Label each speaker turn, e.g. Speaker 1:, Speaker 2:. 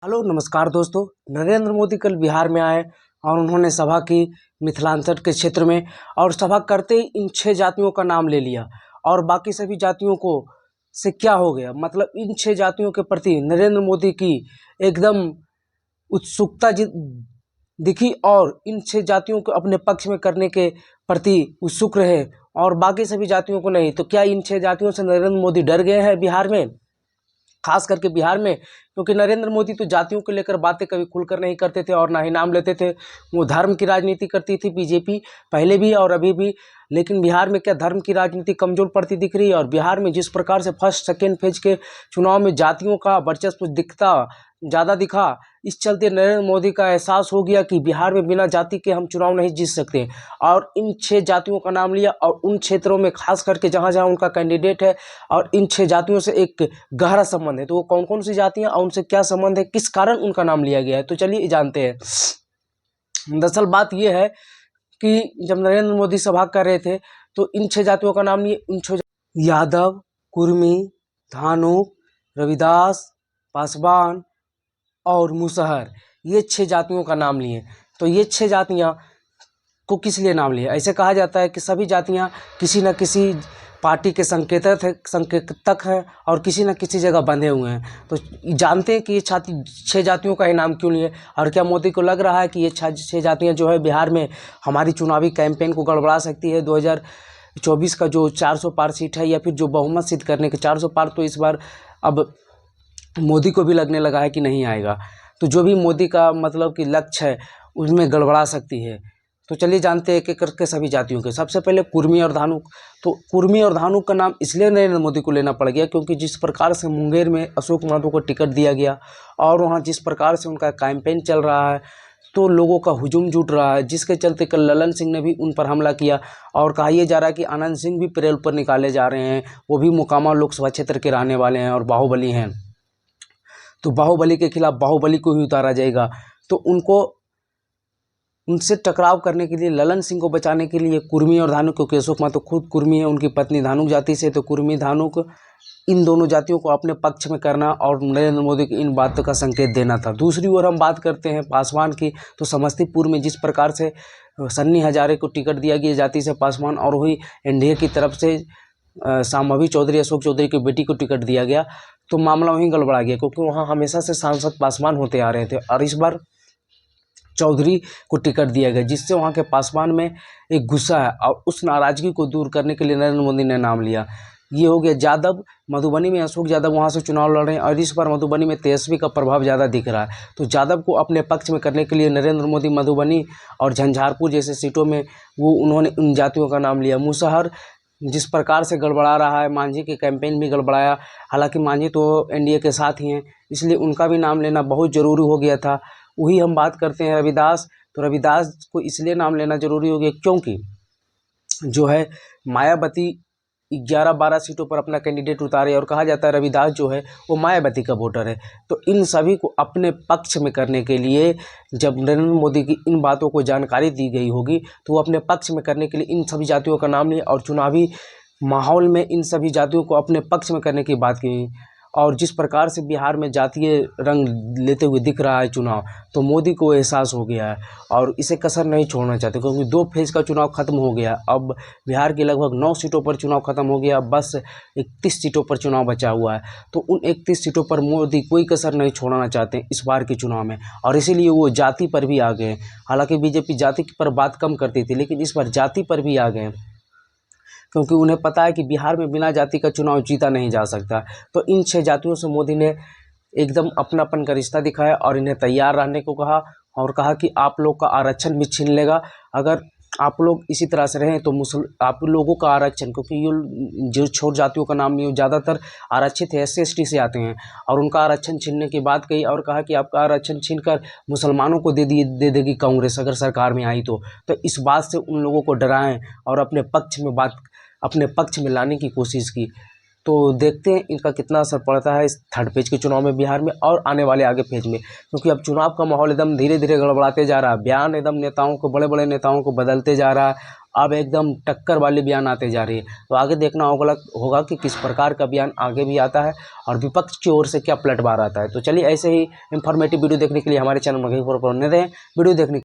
Speaker 1: Hello नमस्कार दोस्तों। नरेंद्र मोदी कल बिहार में आए और उन्होंने सभा की मिथिलांचल के क्षेत्र में, और सभा करते ही इन 6 जातियों का नाम ले लिया। और बाकी सभी जातियों को से क्या हो गया, मतलब इन 6 जातियों के प्रति नरेंद्र मोदी की एकदम उत्सुकता दिखी और इन 6 जातियों को अपने पक्ष में करने के प्रति उत्सुक रहे और बाकी सभी जातियों को नहीं। तो क्या इन 6 जातियों से नरेंद्र मोदी डर गए हैं बिहार में, खास करके बिहार में? क्योंकि नरेंद्र मोदी तो जातियों को लेकर बातें कभी खुलकर नहीं करते थे और ना ही नाम लेते थे। वो धर्म की राजनीति करती थी बीजेपी, पहले भी और अभी भी। लेकिन बिहार में क्या धर्म की राजनीति कमजोर पड़ती दिख रही है? और बिहार में जिस प्रकार से फर्स्ट सेकेंड फेज के चुनाव में जातियों का वर्चस्व ज़्यादा दिखा, इस चलते नरेंद्र मोदी का एहसास हो गया कि बिहार में बिना जाति के हम चुनाव नहीं जीत सकते। और इन 6 जातियों का नाम लिया और उन क्षेत्रों में खास करके जहाँ जहाँ उनका कैंडिडेट है और इन 6 जातियों से एक गहरा संबंध है। तो वो कौन कौन सी जातियाँ और उनसे क्या संबंध है, किस कारण उनका नाम लिया गया है, तो चलिए जानते हैं। दरअसल बात यह है कि जब नरेंद्र मोदी सभा कर रहे थे तो इन 6 जातियों का नाम लिए। यादव, कुर्मी, धानुक, रविदास, पासवान और मुसहर, ये 6 जातियों का नाम लिए। तो ये 6 जातियाँ को किस लिए नाम लिया? ऐसे कहा जाता है कि सभी जातियाँ किसी न किसी पार्टी के संकेतक हैं और किसी न किसी जगह बंधे हुए हैं। तो जानते हैं कि ये 6 जातियों का ही नाम क्यों लिए, और क्या मोदी को लग रहा है कि ये 6 जातियाँ जो है बिहार में हमारी चुनावी कैंपेन को गड़बड़ा सकती है? 2024 का जो 400 पार सीट है या फिर जो बहुमत सिद्ध करने के 400 पार, तो इस बार अब मोदी को भी लगने लगा है कि नहीं आएगा। तो जो भी मोदी का मतलब कि लक्ष्य है उसमें गड़बड़ा सकती है। तो चलिए जानते हैं एक करके सभी जातियों के। सबसे पहले कुर्मी और धानुक। तो कुर्मी और धानुक का नाम इसलिए नरेंद्र मोदी को लेना पड़ गया क्योंकि जिस प्रकार से मुंगेर में अशोक महतो को टिकट दिया गया और वहाँ जिस प्रकार से उनका कैंपेन चल रहा है तो लोगों का हुजूम जुट रहा है, जिसके चलते कल ललन सिंह ने भी उन पर हमला किया। और कहा यह जा रहा है कि आनंद सिंह भी पैरोल पर निकाले जा रहे हैं, वो भी मोकामा लोकसभा क्षेत्र के रहने वाले हैं और बाहुबली हैं। तो बाहुबली के खिलाफ बाहुबली को ही उतारा जाएगा। तो उनसे टकराव करने के लिए, ललन सिंह को बचाने के लिए कुर्मी और धानुक, क्योंकि अशोक महतो खुद कुर्मी है, उनकी पत्नी धानुक जाति से, तो कुर्मी धानुक इन दोनों जातियों को अपने पक्ष में करना और नरेंद्र मोदी को इन बातों का संकेत देना था। दूसरी ओर हम बात करते हैं पासवान की। तो समस्तीपुर में जिस प्रकार से सन्नी हजारे को टिकट दिया गया जाति से पासवान, और वही एनडीए की तरफ से शांभवी चौधरी, अशोक चौधरी की बेटी को टिकट दिया गया, तो मामला वहीं गड़बड़ा गया क्योंकि वहाँ हमेशा से सांसद पासवान होते आ रहे थे और इस बार चौधरी को टिकट दिया गया, जिससे वहाँ के पासवान में एक गुस्सा है और उस नाराजगी को दूर करने के लिए नरेंद्र मोदी ने नाम लिया। ये हो गया यादव। मधुबनी में अशोक यादव वहाँ से चुनाव लड़ रहे हैं और इस बार मधुबनी में तेजस्वी का प्रभाव ज़्यादा दिख रहा है। तो यादव को अपने पक्ष में करने के लिए नरेंद्र मोदी मधुबनी और झंझारपुर जैसे सीटों में उन्होंने उन जातियों का नाम लिया। मुसहर जिस प्रकार से गड़बड़ा रहा है, मांझी की कैंपेन भी गड़बड़ाया, हालांकि मांझी तो एनडीए के साथ ही हैं, इसलिए उनका भी नाम लेना बहुत ज़रूरी हो गया था। वही हम बात करते हैं रविदास। तो रविदास को इसलिए नाम लेना जरूरी हो गया क्योंकि जो है मायावती 11-12 सीटों पर अपना कैंडिडेट उतारे और कहा जाता है रविदास जो है वो मायावती का वोटर है। तो इन सभी को अपने पक्ष में करने के लिए जब नरेंद्र मोदी की इन बातों को जानकारी दी गई होगी तो वो अपने पक्ष में करने के लिए इन सभी जातियों का नाम लिया और चुनावी माहौल में इन सभी जातियों को अपने पक्ष में करने की बात की। और जिस प्रकार से बिहार में जातीय रंग लेते हुए दिख रहा है चुनाव, तो मोदी को एहसास हो गया है और इसे कसर नहीं छोड़ना चाहते क्योंकि 2 फेज का चुनाव खत्म हो गया। अब बिहार की लगभग 9 सीटों पर चुनाव खत्म हो गया, बस 31 सीटों पर चुनाव बचा हुआ है। तो उन 31 सीटों पर मोदी कोई कसर नहीं छोड़ना चाहते इस बार के चुनाव में, और इसीलिए वो जाति पर भी आ गए। हालांकि बीजेपी जाति पर बात कम करती थी, लेकिन इस बार जाति पर भी आ गए क्योंकि उन्हें पता है कि बिहार में बिना जाति का चुनाव जीता नहीं जा सकता। तो इन 6 जातियों से मोदी ने एकदम अपनापन का रिश्ता दिखाया और इन्हें तैयार रहने को कहा और कहा कि आप लोग का आरक्षण भी छीन लेगा अगर आप लोग इसी तरह से रहें। तो आप लोगों का आरक्षण, क्योंकि ये जो छोट जातियों का नाम नहीं, ज़्यादातर आरक्षित है, SC/ST से आते हैं, और उनका आरक्षण छीनने की बात कही और कहा कि आपका आरक्षण छीनकर मुसलमानों को दे देगी कांग्रेस अगर सरकार में आई तो इस बात से उन लोगों को डराएं और अपने पक्ष में लाने की कोशिश की। तो देखते हैं इनका कितना असर पड़ता है इस थर्ड फेज के चुनाव में बिहार में और आने वाले आगे फेज में, क्योंकि अब चुनाव का माहौल एकदम धीरे धीरे गड़बड़ाते जा रहा है। बयान एकदम नेताओं को, बड़े बड़े नेताओं को बदलते जा रहा है। अब एकदम टक्कर वाले बयान आते जा रही है। तो आगे देखना होगा कि किस प्रकार का बयान आगे भी आता है और विपक्ष की ओर से क्या पलटवार आता है। तो चलिए ऐसे ही इंफॉर्मेटिव वीडियो देखने के लिए हमारे चैनल में बने रहें। वीडियो देखने